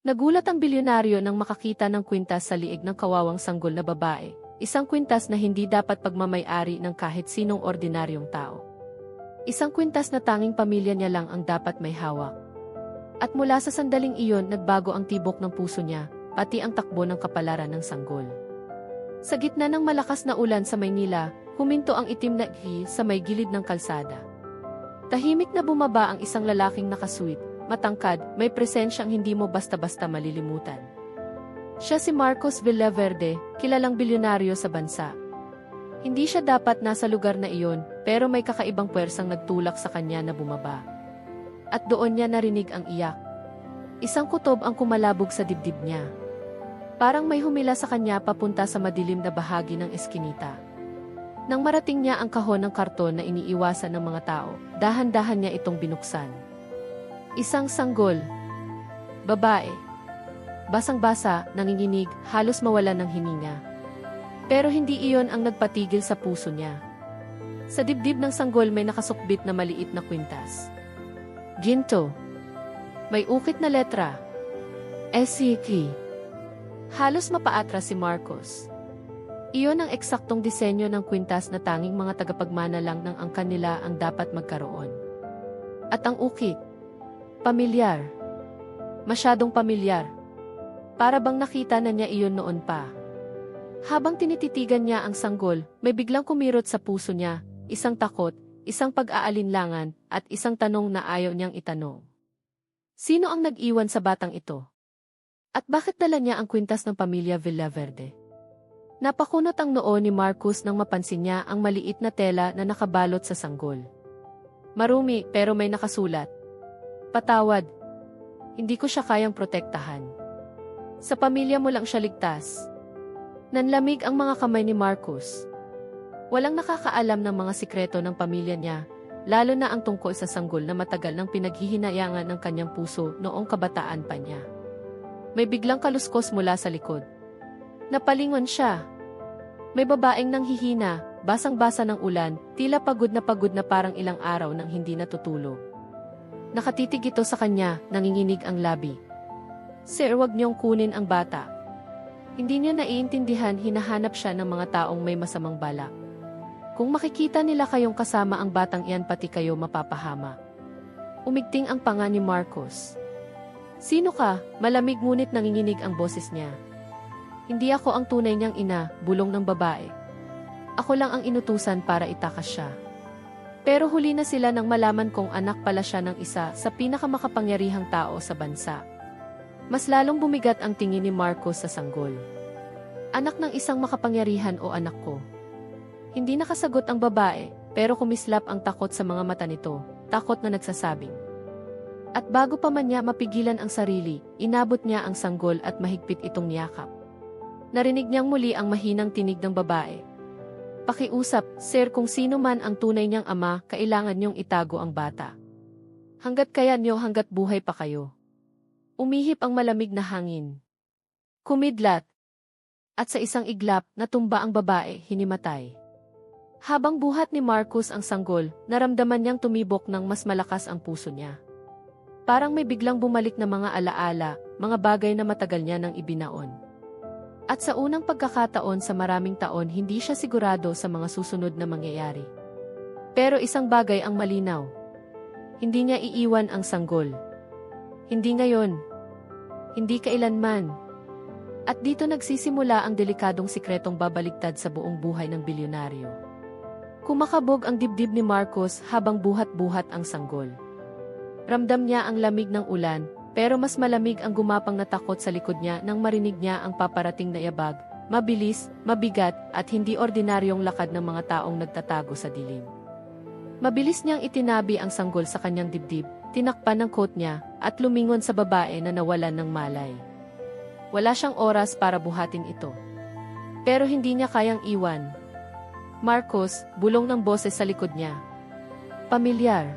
Nagulat ang bilyonaryo nang makakita ng kwintas sa liig ng kawawang sanggol na babae, isang kwintas na hindi dapat pagmamay-ari ng kahit sinong ordinaryong tao. Isang kwintas na tanging pamilya niya lang ang dapat may hawak. At mula sa sandaling iyon nagbago ang tibok ng puso niya, pati ang takbo ng kapalaran ng sanggol. Sa gitna ng malakas na ulan sa Maynila, huminto ang itim na ihi sa may gilid ng kalsada. Tahimik na bumaba ang isang lalaking nakasweet, matangkad, may presensyang hindi mo basta-basta malilimutan. Siya si Marcos Villaverde, kilalang bilyonaryo sa bansa. Hindi siya dapat nasa lugar na iyon, pero may kakaibang puwersang nagtulak sa kanya na bumaba. At doon niya narinig ang iyak. Isang kutob ang kumalabog sa dibdib niya. Parang may humila sa kanya papunta sa madilim na bahagi ng eskinita. Nang marating niya ang kahon ng karton na iniiwasan ng mga tao, dahan-dahan niya itong binuksan. Isang sanggol. Babae. Basang-basa, nanginginig, halos mawalan ng hininga. Pero hindi iyon ang nagpatigil sa puso niya. Sa dibdib ng sanggol may nakasukbit na maliit na kwintas. Ginto. May ukit na letra. SCK. Halos mapaatras si Marcos. Iyon ang eksaktong disenyo ng kwintas na tanging mga tagapagmana lang ng angkan nila ang dapat magkaroon. At ang ukit. Pamilyar. Masyadong pamilyar. Para bang nakita na niya iyon noon pa. Habang tinititigan niya ang sanggol, may biglang kumirot sa puso niya, isang takot, isang pag-aalinlangan, at isang tanong na ayaw niyang itanong. Sino ang nag-iwan sa batang ito? At bakit dala niya ang kwintas ng pamilya Villaverde? Napakunot ang noo ni Marcos nang mapansin niya ang maliit na tela na nakabalot sa sanggol. Marumi pero may nakasulat. Patawad. Hindi ko siya kayang protektahan. Sa pamilya mo lang siya ligtas. Nanlamig ang mga kamay ni Marcos. Walang nakakaalam ng mga sikreto ng pamilya niya, lalo na ang tungkol sa sanggol na matagal nang pinaghihinayangan ng kanyang puso noong kabataan pa niya. May biglang kaluskos mula sa likod. Napalingon siya. May babaeng nanghihina, basang-basa ng ulan, tila pagod na parang ilang araw nang hindi natutulog. Nakatitig ito sa kanya, nanginginig ang labi. Sir, wag niyong kunin ang bata. Hindi niya naiintindihan, hinahanap siya ng mga taong may masamang balak. Kung makikita nila kayong kasama ang batang iyan pati kayo mapapahama. Umigting ang panga ni Marcos. Sino ka? Malamig ngunit nanginginig ang boses niya. Hindi ako ang tunay niyang ina, bulong ng babae. Ako lang ang inutusan para itakas siya. Pero huli na sila nang malaman kong anak pala siya ng isa sa pinakamakapangyarihang tao sa bansa. Mas lalong bumigat ang tingin ni Marcos sa sanggol. Anak ng isang makapangyarihan o anak ko? Hindi nakasagot ang babae, pero kumislap ang takot sa mga mata nito, takot na nagsasabing. At bago pa man niya mapigilan ang sarili, inabot niya ang sanggol at mahigpit itong niyakap. Narinig niyang muli ang mahinang tinig ng babae. Pakiusap, sir, kung sino man ang tunay niyang ama, kailangan niyong itago ang bata. Hanggat kaya niyo, hanggat buhay pa kayo. Umihip ang malamig na hangin. Kumidlat. At sa isang iglap, natumba ang babae, hinimatay. Habang buhat ni Marcos ang sanggol, naramdaman niyang tumibok ng mas malakas ang puso niya. Parang may biglang bumalik na mga alaala, mga bagay na matagal niya nang ibinaon. At sa unang pagkakataon sa maraming taon hindi siya sigurado sa mga susunod na mangyayari. Pero isang bagay ang malinaw. Hindi niya iiwan ang sanggol. Hindi ngayon. Hindi kailanman. At dito nagsisimula ang delikadong sikretong babaligtad sa buong buhay ng bilyonaryo. Kumakabog ang dibdib ni Marcos habang buhat-buhat ang sanggol. Ramdam niya ang lamig ng ulan, pero mas malamig ang gumapang na takot sa likod niya nang marinig niya ang paparating na yabag, mabilis, mabigat, at hindi ordinaryong lakad ng mga taong nagtatago sa dilim. Mabilis niyang itinabi ang sanggol sa kanyang dibdib, tinakpan ng coat niya, at lumingon sa babae na nawalan ng malay. Wala siyang oras para buhatin ito. Pero hindi niya kayang iwan. Marcos, bulong ng boses sa likod niya. Pamilyar.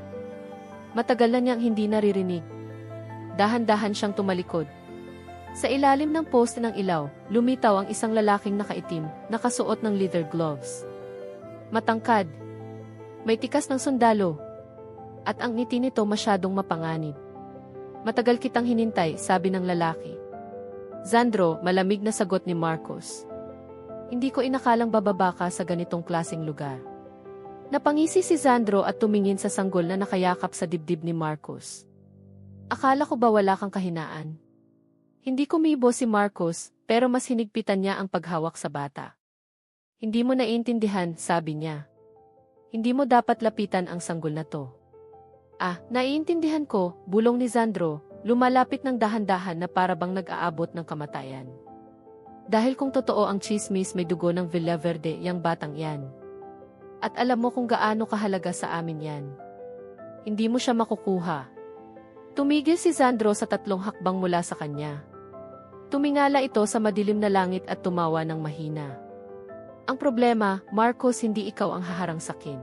Matagal na niyang hindi naririnig. Dahan-dahan siyang tumalikod. Sa ilalim ng poste ng ilaw, lumitaw ang isang lalaking nakaitim, nakasuot ng leather gloves. Matangkad. May tikas ng sundalo. At ang ngiti nito masyadong mapanganib. Matagal kitang hinintay, sabi ng lalaki. Sandro, malamig na sagot ni Marcos. Hindi ko inakalang bababa ka sa ganitong klaseng lugar. Napangisi si Sandro at tumingin sa sanggol na nakayakap sa dibdib ni Marcos. Akala ko ba wala kang kahinaan? Hindi kumibo si Marcos, pero mas hinigpitan niya ang paghawak sa bata. Hindi mo naiintindihan, sabi niya. Hindi mo dapat lapitan ang sanggol na to. Naiintindihan ko, bulong ni Sandro, lumalapit ng dahan-dahan na para bang nag-aabot ng kamatayan. Dahil kung totoo ang chismis, may dugo ng Villaverde yang batang yan. At alam mo kung gaano kahalaga sa amin yan. Hindi mo siya makukuha. Tumigil si Sandro sa 3 hakbang mula sa kanya. Tumingala ito sa madilim na langit at tumawa ng mahina. Ang problema, Marcos, hindi ikaw ang haharangsakin.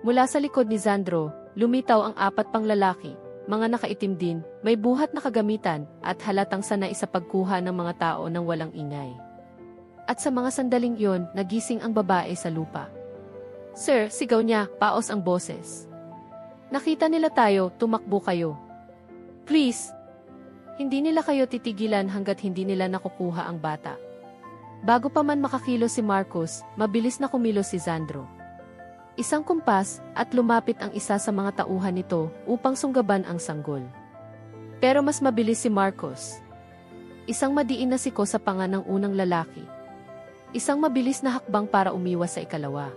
Mula sa likod ni Sandro, lumitaw ang 4 pang lalaki, mga nakaitim din, may buhat na kagamitan, at halatang sanay sa pagkuha ng mga tao ng walang ingay. At sa mga sandaling iyon, nagising ang babae sa lupa. Sir, sigaw niya, paos ang boses. Nakita nila tayo, tumakbo kayo. Please. Hindi nila kayo titigilan hanggat hindi nila nakukuha ang bata. Bago pa man makakilos si Marcos, mabilis na kumilos si Sandro. Isang kumpas, at lumapit ang isa sa mga tauhan nito upang sunggaban ang sanggol. Pero mas mabilis si Marcos. Isang madiin na siko sa panga ng unang lalaki. Isang mabilis na hakbang para umiwas sa ikalawa.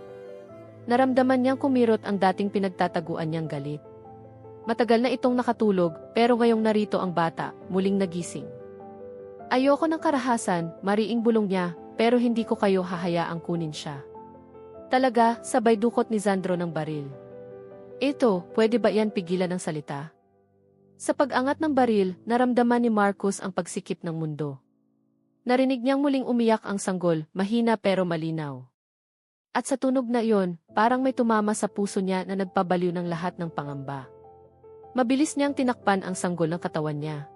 Naramdaman niyang kumirot ang dating pinagtataguan niyang galit. Matagal na itong nakatulog, pero ngayong narito ang bata, muling nagising. Ayoko ng karahasan, mariing bulong niya, pero hindi ko kayo hahayaang kunin siya. Talaga, sabay dukot ni Sandro ng baril. Ito, pwede ba yan pigilan ng salita? Sa pag-angat ng baril, naramdaman ni Marcos ang pagsikip ng mundo. Narinig niyang muling umiyak ang sanggol, mahina pero malinaw. At sa tunog na iyon, parang may tumama sa puso niya na nagpabaliw ng lahat ng pangamba. Mabilis niyang tinakpan ang sanggol ng katawan niya.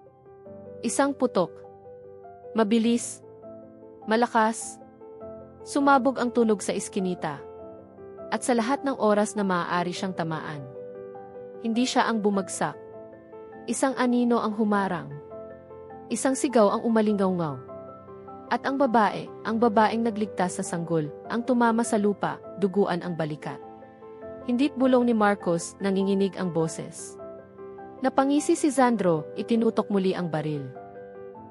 Isang putok. Mabilis. Malakas. Sumabog ang tunog sa iskinita. At sa lahat ng oras na maaari siyang tamaan. Hindi siya ang bumagsak. Isang anino ang humarang. Isang sigaw ang umalingaw-ngaw. At ang babaeng nagligtas sa sanggol, ang tumama sa lupa, duguan ang balikat. Hindi't bulong ni Marcos, nanginginig ang boses. Napangisi si Sandro, itinutok muli ang baril.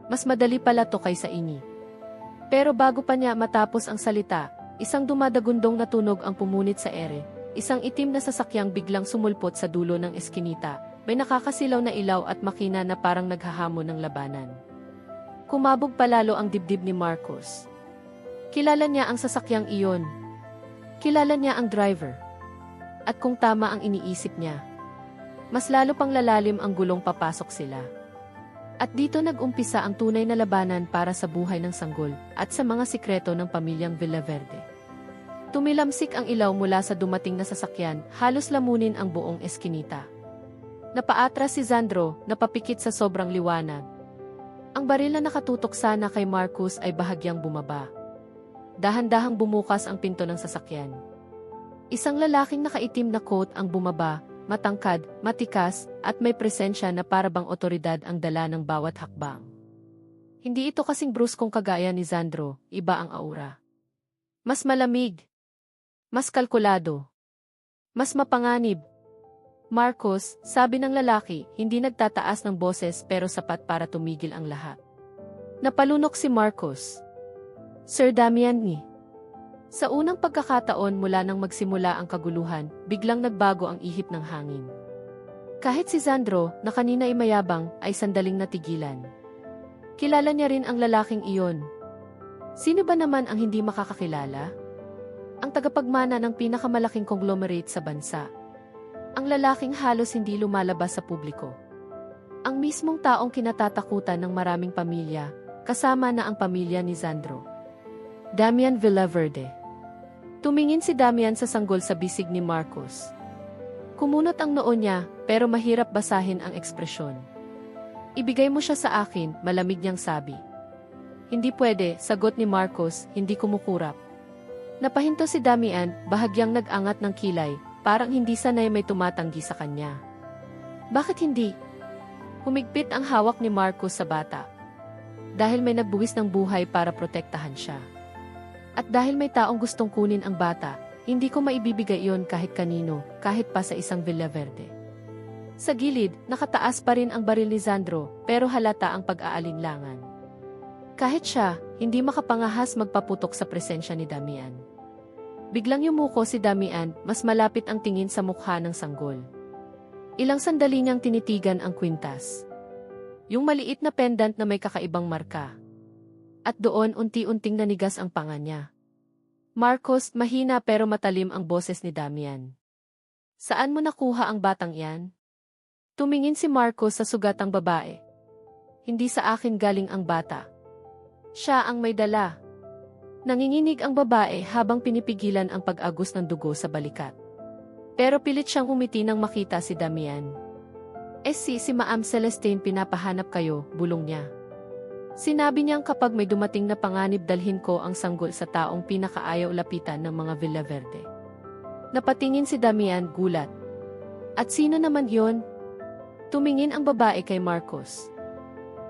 Mas madali pala to kaysa ini. Pero bago pa niya matapos ang salita, isang dumadagundong na tunog ang pumunit sa ere. Isang itim na sasakyang biglang sumulpot sa dulo ng eskinita. May nakakasilaw na ilaw at makina na parang naghahamon ng labanan. Kumabog palalo ang dibdib ni Marcos. Kilala niya ang sasakyang iyon. Kilala niya ang driver. At kung tama ang iniisip niya, mas lalo pang lalalim ang gulong papasok sila. At dito nag-umpisa ang tunay na labanan para sa buhay ng sanggol at sa mga sikreto ng pamilyang Villaverde. Tumilamsik ang ilaw mula sa dumating na sasakyan, halos lamunin ang buong eskinita. Napaatras si Sandro, napapikit sa sobrang liwanag. Ang baril na nakatutok sana kay Marcos ay bahagyang bumaba. Dahan-dahang bumukas ang pinto ng sasakyan. Isang lalaking nakaitim na coat ang bumaba, matangkad, matikas, at may presensya na parabang otoridad ang dala ng bawat hakbang. Hindi ito kasing bruskong kagaya ni Sandro, iba ang aura. Mas malamig. Mas kalkulado. Mas mapanganib. Marcos, sabi ng lalaki, hindi nagtataas ng boses pero sapat para tumigil ang lahat. Napalunok si Marcos. Sir Damian ni. Sa unang pagkakataon mula nang magsimula ang kaguluhan, biglang nagbago ang ihip ng hangin. Kahit si Sandro, na kanina ay mayabang, ay sandaling natigilan. Kilala niya rin ang lalaking iyon. Sino ba naman ang hindi makakakilala? Ang tagapagmana ng pinakamalaking conglomerate sa bansa. Ang lalaking halos hindi lumalabas sa publiko. Ang mismong taong kinatatakutan ng maraming pamilya, kasama na ang pamilya ni Sandro. Damian Villaverde. Tumingin si Damian sa sanggol sa bisig ni Marcos. Kumunot ang noo niya, pero mahirap basahin ang ekspresyon. Ibigay mo siya sa akin, malamig niyang sabi. Hindi pwede, sagot ni Marcos, hindi kumukurap. Napahinto si Damian, bahagyang nag-angat ng kilay, parang hindi sanay may tumatanggi sa kanya. Bakit hindi? Humigpit ang hawak ni Marcos sa bata. Dahil may nagbuwis ng buhay para protektahan siya. At dahil may taong gustong kunin ang bata, hindi ko maibibigay iyon kahit kanino, kahit pa sa isang Villaverde. Sa gilid, nakataas pa rin ang baril ni Sandro, pero halata ang pag-aalinlangan. Kahit siya, hindi makapangahas magpaputok sa presensya ni Damian. Biglang yumuko si Damian, mas malapit ang tingin sa mukha ng sanggol. Ilang sandali niyang tinitigan ang kwintas. Yung maliit na pendant na may kakaibang marka. At doon unti-unting nanigas ang panga niya. Marcos, mahina pero matalim ang boses ni Damian. Saan mo nakuha ang batang yan? Tumingin si Marcos sa sugatang babae. Hindi sa akin galing ang bata. Siya ang may dala. Nanginginig ang babae habang pinipigilan ang pag-agos ng dugo sa balikat. Pero pilit siyang umiti nang makita si Damian. Si Ma'am Celestine pinapahanap kayo, bulong niya. Sinabi niyang kapag may dumating na panganib dalhin ko ang sanggol sa taong pinakaayaw lapitan ng mga Villaverde. Napatingin si Damian gulat. At sino naman yon? Tumingin ang babae kay Marcos.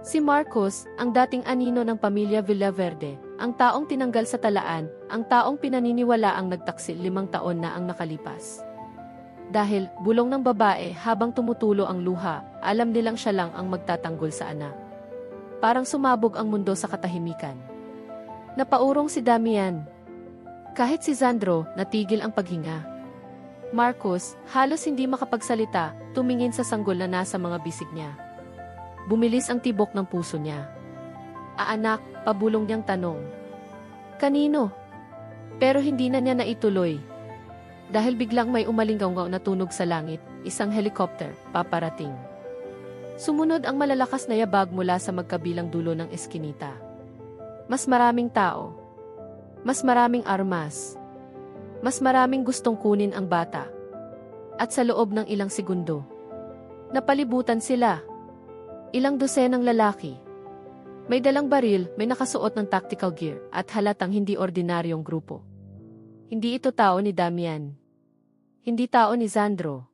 Si Marcos, ang dating anino ng pamilya Villaverde, ang taong tinanggal sa talaan, ang taong pinaniniwala ang nagtaksil 5 taon na ang nakalipas. Dahil, bulong ng babae habang tumutulo ang luha, alam nilang siya lang ang magtatanggol sa anak. Parang sumabog ang mundo sa katahimikan. Napaurong si Damian. Kahit si Sandro, natigil ang paghinga. Marcos, halos hindi makapagsalita, tumingin sa sanggol na nasa mga bisig niya. Bumilis ang tibok ng puso niya. Anak, pabulong niyang tanong. Kanino? Pero hindi na niya naituloy. Dahil biglang may umalinggaw na tunog sa langit, isang helicopter, paparating. Sumunod ang malalakas na yabag mula sa magkabilang dulo ng eskinita. Mas maraming tao. Mas maraming armas. Mas maraming gustong kunin ang bata. At sa loob ng ilang segundo, napalibutan sila. Ilang dosenang lalaki. May dalang baril, may nakasuot ng tactical gear, at halatang hindi ordinaryong grupo. Hindi ito tao ni Damian. Hindi tao ni Sandro.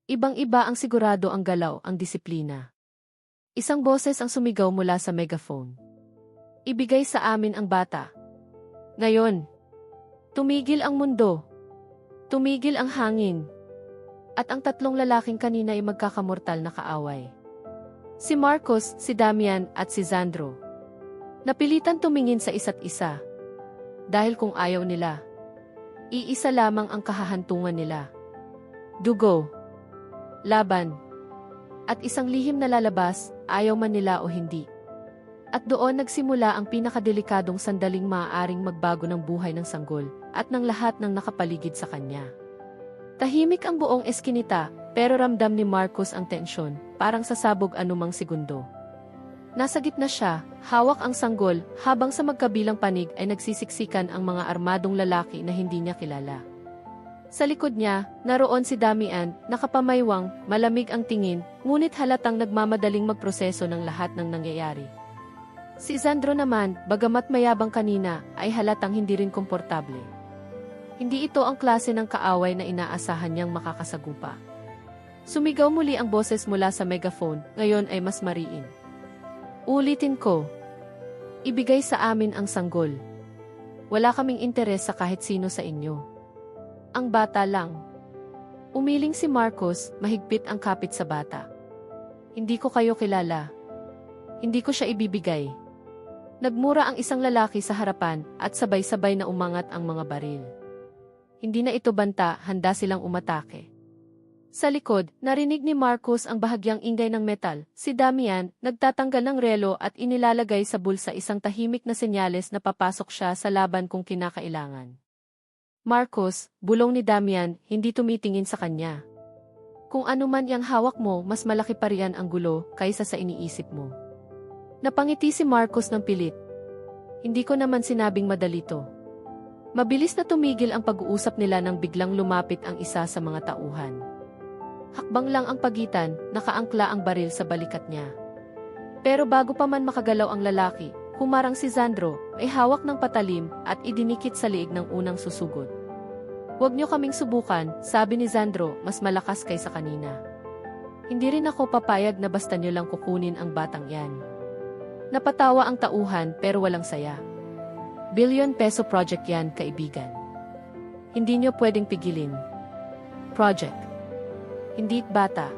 Ibang-iba ang sigurado ang galaw, ang disiplina. Isang boses ang sumigaw mula sa megaphone. Ibigay sa amin ang bata. Ngayon. Tumigil ang mundo. Tumigil ang hangin. At ang 3 lalaking kanina ay magkakamortal na kaaway. Si Marcos, si Damian, at si Sandro. Napilitan tumingin sa isa't isa. Dahil kung ayaw nila, iisa lamang ang kahahantungan nila. Dugo. Laban. At isang lihim na lalabas, ayaw man nila o hindi. At doon nagsimula ang pinakadelikadong sandaling maaaring magbago ng buhay ng sanggol, at ng lahat ng nakapaligid sa kanya. Tahimik ang buong eskinita, pero ramdam ni Marcos ang tensyon, parang sasabog anumang segundo. Nasa gitna siya, hawak ang sanggol, habang sa magkabilang panig ay nagsisiksikan ang mga armadong lalaki na hindi niya kilala. Sa likod niya, naroon si Damian, nakapamaywang, malamig ang tingin, ngunit halatang nagmamadaling magproseso ng lahat ng nangyayari. Si Sandro naman, bagamat mayabang kanina, ay halatang hindi rin komportable. Hindi ito ang klase ng kaaway na inaasahan niyang makakasagupa. Sumigaw muli ang boses mula sa megaphone, ngayon ay mas mariin. Ulitin ko. Ibigay sa amin ang sanggol. Wala kaming interes sa kahit sino sa inyo. Ang bata lang. Umiling si Marcos, mahigpit ang kapit sa bata. Hindi ko kayo kilala. Hindi ko siya ibibigay. Nagmura ang isang lalaki sa harapan at sabay-sabay na umangat ang mga baril. Hindi na ito banta, handa silang umatake. Sa likod, narinig ni Marcos ang bahagyang ingay ng metal. Si Damian, nagtatanggal ng relo at inilalagay sa bulsa isang tahimik na senyales na papasok siya sa laban kung kinakailangan. Marcos, bulong ni Damian, hindi tumitingin sa kanya. Kung ano man yang hawak mo, mas malaki pa riyan ang gulo kaysa sa iniisip mo. Napangiti si Marcos ng pilit. Hindi ko naman sinabing madali to. Mabilis na tumigil ang pag-uusap nila nang biglang lumapit ang isa sa mga tauhan. Hakbang lang ang pagitan, nakaangkla ang baril sa balikat niya. Pero bago pa man makagalaw ang lalaki, humarang si Sandro, ay hawak ng patalim at idinikit sa liig ng unang susugod. Huwag niyo kaming subukan, sabi ni Sandro, mas malakas kaysa kanina. Hindi rin ako papayag na basta nyo lang kukunin ang batang yan. Napatawa ang tauhan pero walang saya. ₱1 billion project yan, kaibigan. Hindi nyo pwedeng pigilin. Project. Hindi bata.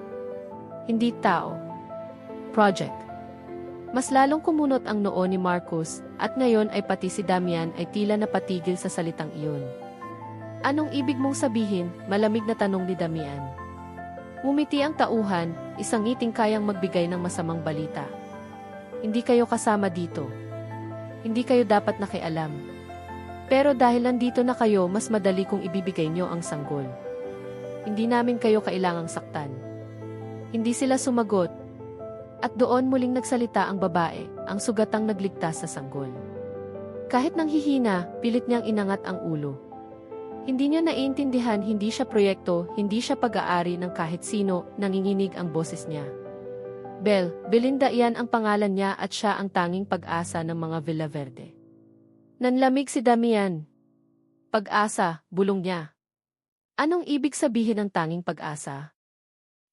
Hindi tao. Project. Mas lalong kumunot ang noo ni Marcus at ngayon ay pati si Damian ay tila napatigil sa salitang iyon. Anong ibig mong sabihin? Malamig na tanong ni Damian. Ngumiti ang tauhan, isang ngiting kayang magbigay ng masamang balita. Hindi kayo kasama dito. Hindi kayo dapat nakialam. Pero dahil nandito na kayo, mas madali kong ibibigay nyo ang sanggol. Hindi namin kayo kailangang saktan. Hindi sila sumagot. At doon muling nagsalita ang babae, ang sugatang nagligtas sa sanggol. Kahit nanghihina, pilit niyang inangat ang ulo. Hindi niya naiintindihan, hindi siya proyekto, hindi siya pag-aari ng kahit sino, nanginginig ang boses niya. Belinda iyan ang pangalan niya at siya ang tanging pag-asa ng mga Villaverde. Nanlamig si Damian. Pag-asa, bulong niya. Anong ibig sabihin ng tanging pag-asa?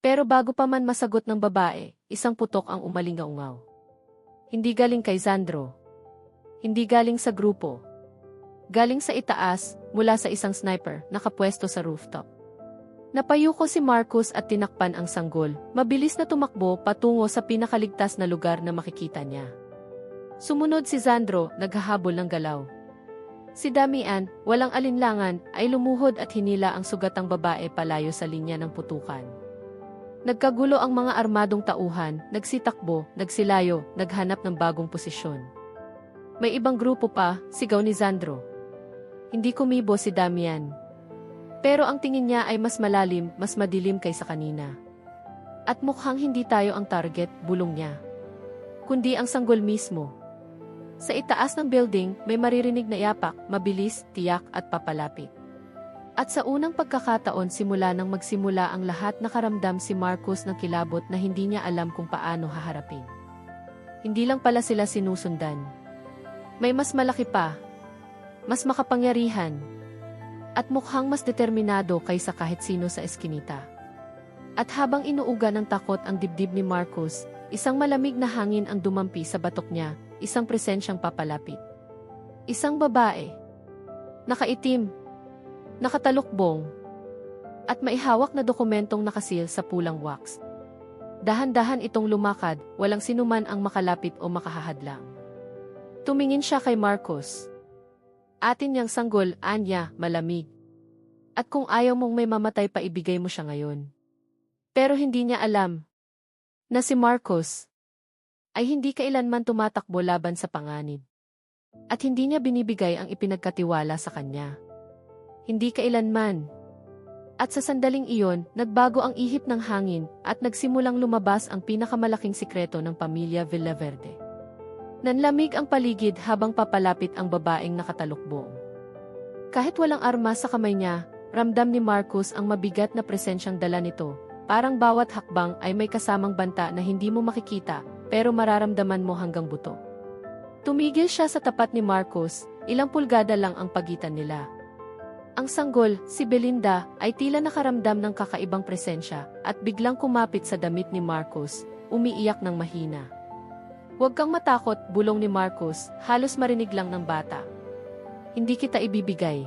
Pero bago pa man masagot ng babae, isang putok ang umalingaungaw. Hindi galing kay Sandro. Hindi galing sa grupo. Galing sa itaas, mula sa isang sniper, nakapwesto sa rooftop. Napayuko si Marcus at tinakpan ang sanggol, mabilis na tumakbo patungo sa pinakaligtas na lugar na makikita niya. Sumunod si Sandro, naghahabol ng galaw. Si Damian, walang alinlangan, ay lumuhod at hinila ang sugatang babae palayo sa linya ng putukan. Nagkagulo ang mga armadong tauhan, nagsitakbo, nagsilayo, naghanap ng bagong posisyon. May ibang grupo pa, sigaw ni Sandro. Hindi kumibo si Damian. Pero ang tingin niya ay mas malalim, mas madilim kaysa kanina. At mukhang hindi tayo ang target, bulong niya. Kundi ang sanggol mismo. Sa itaas ng building, may maririnig na yapak, mabilis, tiyak at papalapit. At sa unang pagkakataon simula nang magsimula ang lahat, nakaramdam si Marcus ng kilabot na hindi niya alam kung paano haharapin. Hindi lang pala sila sinusundan. May mas malaki pa, mas makapangyarihan, at mukhang mas determinado kaysa kahit sino sa eskinita. At habang inuuga ng takot ang dibdib ni Marcus, isang malamig na hangin ang dumampi sa batok niya, isang presensyang papalapit. Isang babae. Nakaitim. Nakatalukbong, at maihawak na dokumentong nakasil sa pulang wax. Dahan-dahan itong lumakad, walang sinuman ang makalapit o makahahadlang. Tumingin siya kay Marcus. Atin niyang sanggol, anya, malamig. At kung ayaw mong may mamatay pa, ibigay mo siya ngayon. Pero hindi niya alam na si Marcus ay hindi kailanman tumatakbo laban sa panganib. At hindi niya binibigay ang ipinagkatiwala sa kanya. Hindi kailanman. At sa sandaling iyon, nagbago ang ihip ng hangin at nagsimulang lumabas ang pinakamalaking sikreto ng pamilya Villaverde. Nanlamig ang paligid habang papalapit ang babaeng nakatalukbong. Kahit walang arma sa kamay niya, ramdam ni Marcus ang mabigat na presensyang dala nito. Parang bawat hakbang ay may kasamang banta na hindi mo makikita, pero mararamdaman mo hanggang buto. Tumigil siya sa tapat ni Marcus, ilang pulgada lang ang pagitan nila. Ang sanggol, si Belinda, ay tila nakaramdam ng kakaibang presensya at biglang kumapit sa damit ni Marcus, umiiyak ng mahina. Huwag kang matakot, bulong ni Marcus, halos marinig lang ng bata. Hindi kita ibibigay.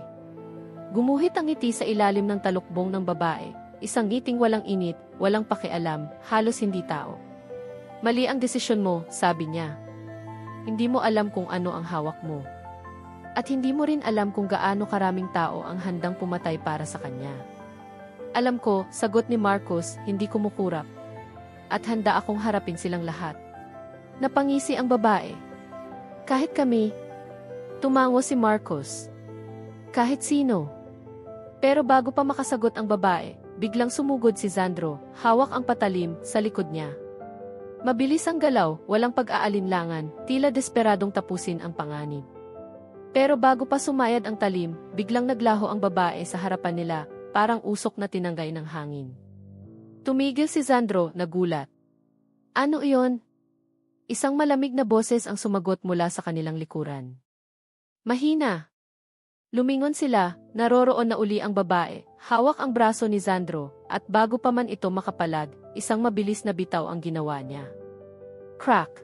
Gumuhit ang ngiti sa ilalim ng talukbong ng babae, isang ngiting walang init, walang pakialam, halos hindi tao. Mali ang desisyon mo, sabi niya. Hindi mo alam kung ano ang hawak mo. At hindi mo rin alam kung gaano karaming tao ang handang pumatay para sa kanya. Alam ko, sagot ni Marcus, hindi kumukurap. At handa akong harapin silang lahat. Napangisi ang babae. Kahit kami. Tumango si Marcus. Kahit sino. Pero bago pa makasagot ang babae, biglang sumugod si Sandro, hawak ang patalim sa likod niya. Mabilis ang galaw, walang pag-aalinlangan, tila desperadong tapusin ang panganib. Pero bago pa sumayad ang talim, biglang naglaho ang babae sa harapan nila, parang usok na tinanggay ng hangin. Tumigil si Sandro, nagulat. Ano iyon? Isang malamig na boses ang sumagot mula sa kanilang likuran. Mahina. Lumingon sila, naroroon na uli ang babae, hawak ang braso ni Sandro, at bago pa man ito makapalag, isang mabilis na bitaw ang ginawa niya. Crack!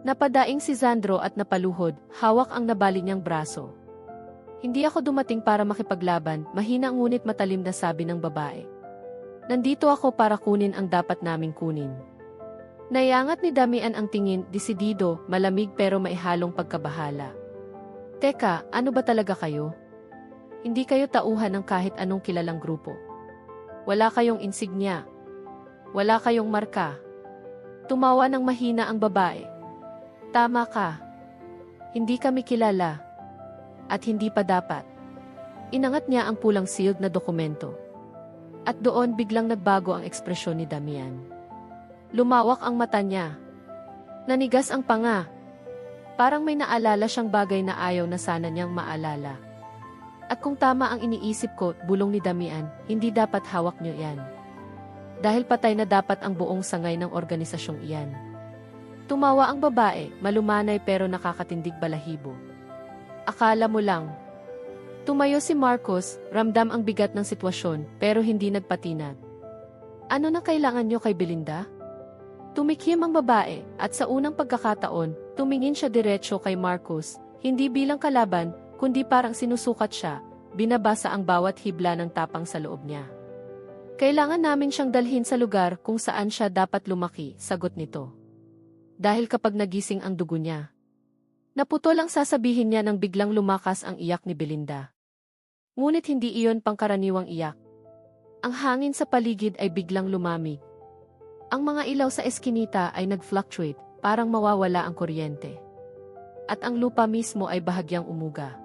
Napadaing si Sandro at napaluhod, hawak ang nabali niyang braso. Hindi ako dumating para makipaglaban, mahina ngunit matalim na sabi ng babae. Nandito ako para kunin ang dapat naming kunin. Nayangat ni Damian ang tingin, desidido, malamig pero maihalong pagkabahala. Teka, ano ba talaga kayo? Hindi kayo tauhan ng kahit anong kilalang grupo. Wala kayong insignya. Wala kayong marka. Tumawa ng mahina ang babae. Tama ka. Hindi kami kilala. At hindi pa dapat. Inangat niya ang pulang sealed na dokumento. At doon biglang nagbago ang ekspresyon ni Damian. Lumawak ang mata niya. Nanigas ang panga. Parang may naalala siyang bagay na ayaw na sana niyang maalala. At kung tama ang iniisip ko, bulong ni Damian, hindi dapat hawak niyo yan. Dahil patay na dapat ang buong sangay ng organisasyong iyan. Tumawa ang babae, malumanay pero nakakatindig balahibo. Akala mo lang. Tumayo si Marcos, ramdam ang bigat ng sitwasyon, pero hindi nagpatinag. Ano na kailangan niyo kay Belinda? Tumikhim ang babae, at sa unang pagkakataon, tumingin siya diretso kay Marcos, hindi bilang kalaban, kundi parang sinusukat siya, binabasa ang bawat hibla ng tapang sa loob niya. Kailangan namin siyang dalhin sa lugar kung saan siya dapat lumaki, sagot nito. Dahil kapag nagising ang dugo niya, naputol ang sasabihin niya nang biglang lumakas ang iyak ni Belinda. Ngunit hindi iyon pangkaraniwang iyak. Ang hangin sa paligid ay biglang lumamig. Ang mga ilaw sa eskinita ay nag-fluctuate, parang mawawala ang kuryente. At ang lupa mismo ay bahagyang umuga.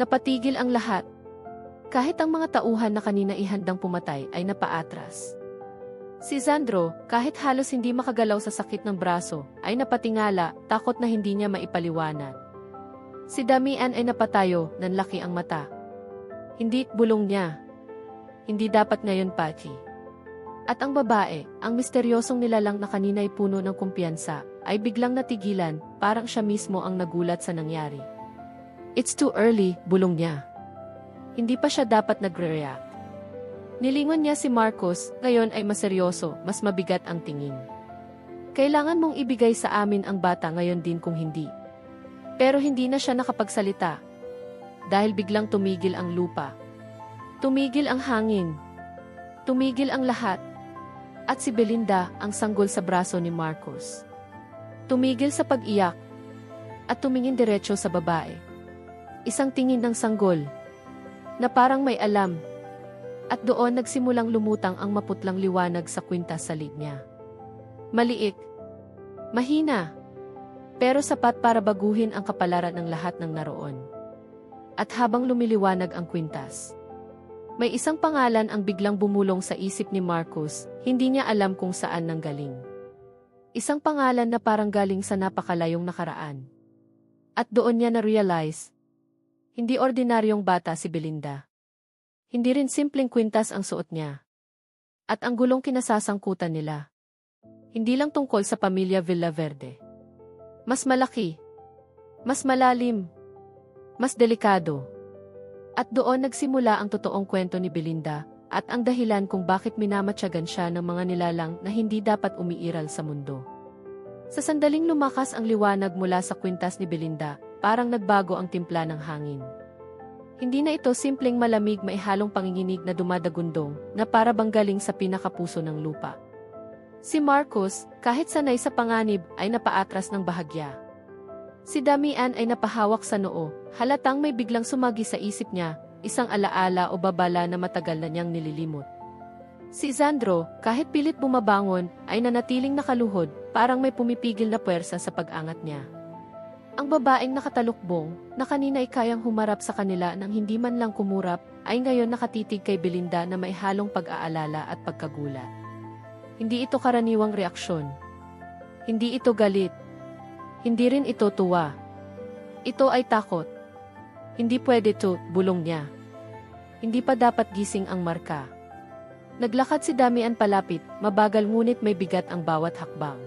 Napatigil ang lahat. Kahit ang mga tauhan na kanina ihandang pumatay ay napaatras. Si Sandro, kahit halos hindi makagalaw sa sakit ng braso, ay napatingala, takot na hindi niya maipaliwanag. Si Damian ay napatayo, nanlaki ang mata. Hindi, bulong niya. Hindi dapat ngayon, Pachi. At ang babae, ang misteryosong nilalang na kanina'y puno ng kumpiyansa, ay biglang natigilan, parang siya mismo ang nagulat sa nangyari. It's too early, bulong niya. Hindi pa siya dapat nagre-react. Nilingon niya si Marcos, ngayon ay maseryoso, mas mabigat ang tingin. Kailangan mong ibigay sa amin ang bata ngayon din kung hindi. Pero hindi na siya nakapagsalita. Dahil biglang tumigil ang lupa. Tumigil ang hangin. Tumigil ang lahat. At si Belinda, ang sanggol sa braso ni Marcos. Tumigil sa pag-iyak. At tumingin diretso sa babae. Isang tingin ng sanggol. Na parang may alam. At doon nagsimulang lumutang ang maputlang liwanag sa kwintas sa lid niya. Maliit. Mahina. Pero sapat para baguhin ang kapalaran ng lahat ng naroon. At habang lumiliwanag ang kwintas, may isang pangalan ang biglang bumulong sa isip ni Marcos, hindi niya alam kung saan nanggaling. Isang pangalan na parang galing sa napakalayong nakaraan. At doon niya na-realize, hindi ordinaryong bata si Belinda. Hindi rin simpleng kwintas ang suot niya. At ang gulong kinasasangkutan nila. Hindi lang tungkol sa pamilya Villaverde. Mas malaki. Mas malalim. Mas delikado. At doon nagsimula ang totoong kwento ni Belinda, at ang dahilan kung bakit minamatyagan siya ng mga nilalang na hindi dapat umiiral sa mundo. Sa sandaling lumakas ang liwanag mula sa kwintas ni Belinda, parang nagbago ang timpla ng hangin. Hindi na ito simpleng malamig maihalong panginginig na dumadagundong, na para bang galing sa pinakapuso ng lupa. Si Marcos, kahit sanay sa panganib, ay napaatras ng bahagya. Si Damian ay napahawak sa noo, halatang may biglang sumagi sa isip niya, isang alaala o babala na matagal na niyang nililimot. Si Sandro, kahit pilit bumabangon, ay nanatiling nakaluhod, parang may pumipigil na puwersa sa pag-angat niya. Ang babaeng nakatalukbong, na kanina ay kayang humarap sa kanila nang hindi man lang kumurap, ay ngayon nakatitig kay Belinda na may halong pag-aalala at pagkagulat. Hindi ito karaniwang reaksyon. Hindi ito galit. Hindi rin ito tuwa. Ito ay takot. Hindi pwede to, bulong niya. Hindi pa dapat gising ang marka. Naglakad si Damian palapit, mabagal ngunit may bigat ang bawat hakbang.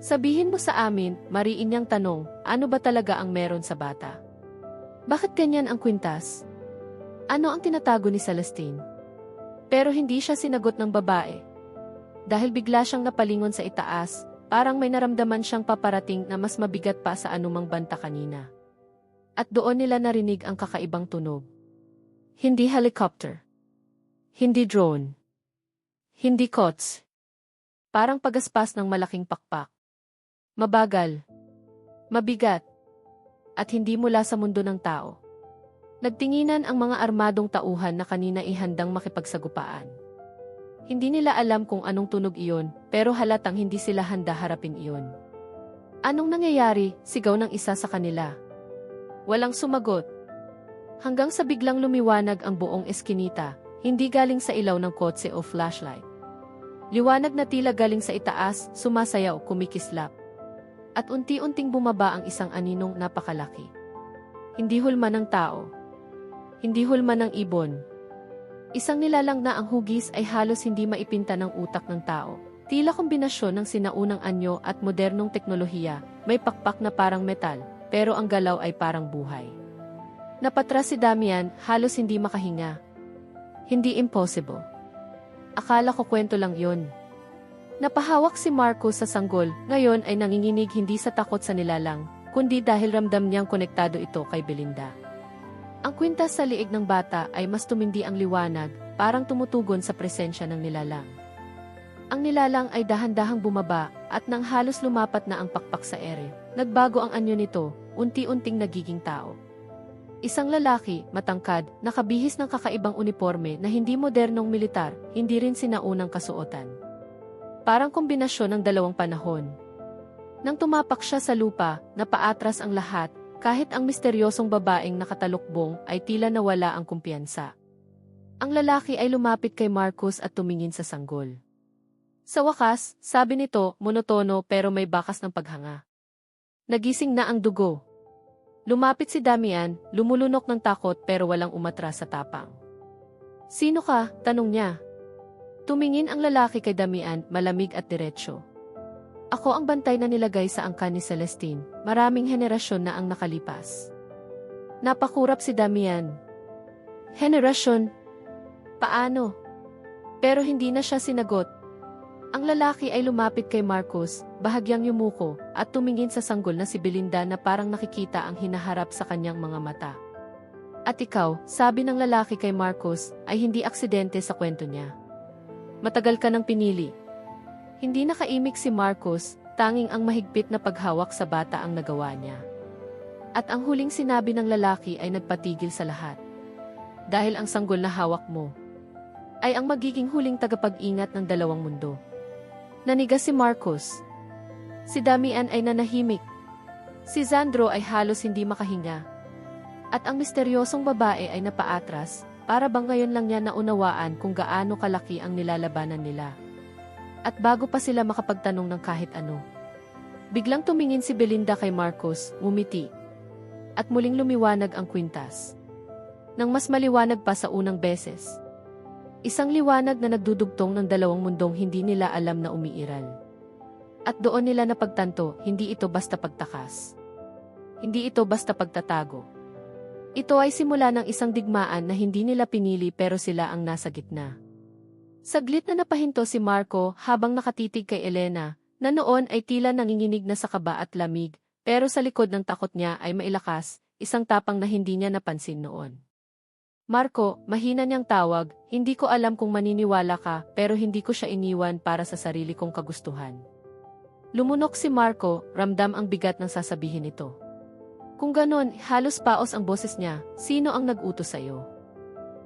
Sabihin mo sa amin, mariin niyang tanong, ano ba talaga ang meron sa bata? Bakit ganyan ang kwintas? Ano ang tinatago ni Celestine? Pero hindi siya sinagot ng babae. Dahil bigla siyang napalingon sa itaas, parang may naramdaman siyang paparating na mas mabigat pa sa anumang banta kanina. At doon nila narinig ang kakaibang tunog. Hindi helicopter. Hindi drone. Hindi kots. Parang pagaspas ng malaking pakpak. Mabagal. Mabigat. At hindi mula sa mundo ng tao. Nagtinginan ang mga armadong tauhan na kanina ihandang makipagsagupaan. Hindi nila alam kung anong tunog iyon, pero halatang hindi sila handa harapin iyon. Anong nangyayari? Sigaw ng isa sa kanila. Walang sumagot. Hanggang sa biglang lumiwanag ang buong eskinita, hindi galing sa ilaw ng kotse o flashlight. Liwanag na tila galing sa itaas, sumasayaw, kumikislap. At unti-unting bumaba ang isang aninong napakalaki. Hindi hulma ng tao. Hindi hulma ng ibon. Isang nilalang na ang hugis ay halos hindi maipinta ng utak ng tao. Tila kombinasyon ng sinaunang anyo at modernong teknolohiya, may pakpak na parang metal, pero ang galaw ay parang buhay. Napatras si Damian, halos hindi makahinga. Hindi impossible. Akala ko kwento lang yon. Napahawak si Marcos sa sanggol, ngayon ay nanginginig hindi sa takot sa nilalang, kundi dahil ramdam niyang konektado ito kay Belinda. Ang kwintas sa liig ng bata ay mas tumindi ang liwanag, parang tumutugon sa presensya ng nilalang. Ang nilalang ay dahan-dahang bumaba, at nang halos lumapat na ang pakpak sa ere, nagbago ang anyo nito, unti-unting nagiging tao. Isang lalaki, matangkad, nakabihis ng kakaibang uniforme na hindi modernong militar, hindi rin sinaunang kasuotan. Parang kombinasyon ng dalawang panahon. Nang tumapak siya sa lupa, napaatras ang lahat, kahit ang misteryosong babaeng nakatalukbong ay tila nawala ang kumpiyansa. Ang lalaki ay lumapit kay Marcos at tumingin sa sanggol. Sa wakas, sabi nito, monotono pero may bakas ng paghanga. Nagising na ang dugo. Lumapit si Damian, lumulunok ng takot pero walang umatras sa tapang. Sino ka? Tanong niya. Tumingin ang lalaki kay Damian, malamig at diretsyo. Ako ang bantay na nilagay sa angkan ni Celestine, maraming henerasyon na ang nakalipas. Napakurap si Damian. Henerasyon? Paano? Pero hindi na siya sinagot. Ang lalaki ay lumapit kay Marcos, bahagyang yumuko, at tumingin sa sanggol na si Belinda na parang nakikita ang hinaharap sa kanyang mga mata. At ikaw, sabi ng lalaki kay Marcos, ay hindi aksidente sa kwento niya. Matagal ka nang pinili. Hindi nakaimik si Marcos, tanging ang mahigpit na paghawak sa bata ang nagawa niya. At ang huling sinabi ng lalaki ay nagpatigil sa lahat. Dahil ang sanggol na hawak mo ay ang magiging huling tagapag-ingat ng dalawang mundo. Nanigas si Marcos. Si Damian ay nanahimik. Si Sandro ay halos hindi makahinga. At ang misteryosong babae ay napaatras, para bang ngayon lang niya naunawaan kung gaano kalaki ang nilalabanan nila. At bago pa sila makapagtanong ng kahit ano, biglang tumingin si Belinda kay Marcos, ngumiti. At muling lumiwanag ang kwintas. Nang mas maliwanag pa sa unang beses. Isang liwanag na nagdudugtong ng dalawang mundong hindi nila alam na umiiral. At doon nila napagtanto, hindi ito basta pagtakas. Hindi ito basta pagtatago. Ito ay simula ng isang digmaan na hindi nila pinili pero sila ang nasa gitna. Saglit na napahinto si Marco habang nakatitig kay Elena, na noon ay tila nanginginig na sa kaba at lamig, pero sa likod ng takot niya ay mailakas, isang tapang na hindi niya napansin noon. Marco, mahina niyang tawag, hindi ko alam kung maniniwala ka pero hindi ko siya iniwan para sa sarili kong kagustuhan. Lumunok si Marco, ramdam ang bigat ng sasabihin nito. Kung ganon, halos paos ang boses niya, sino ang nag-utos sa'yo?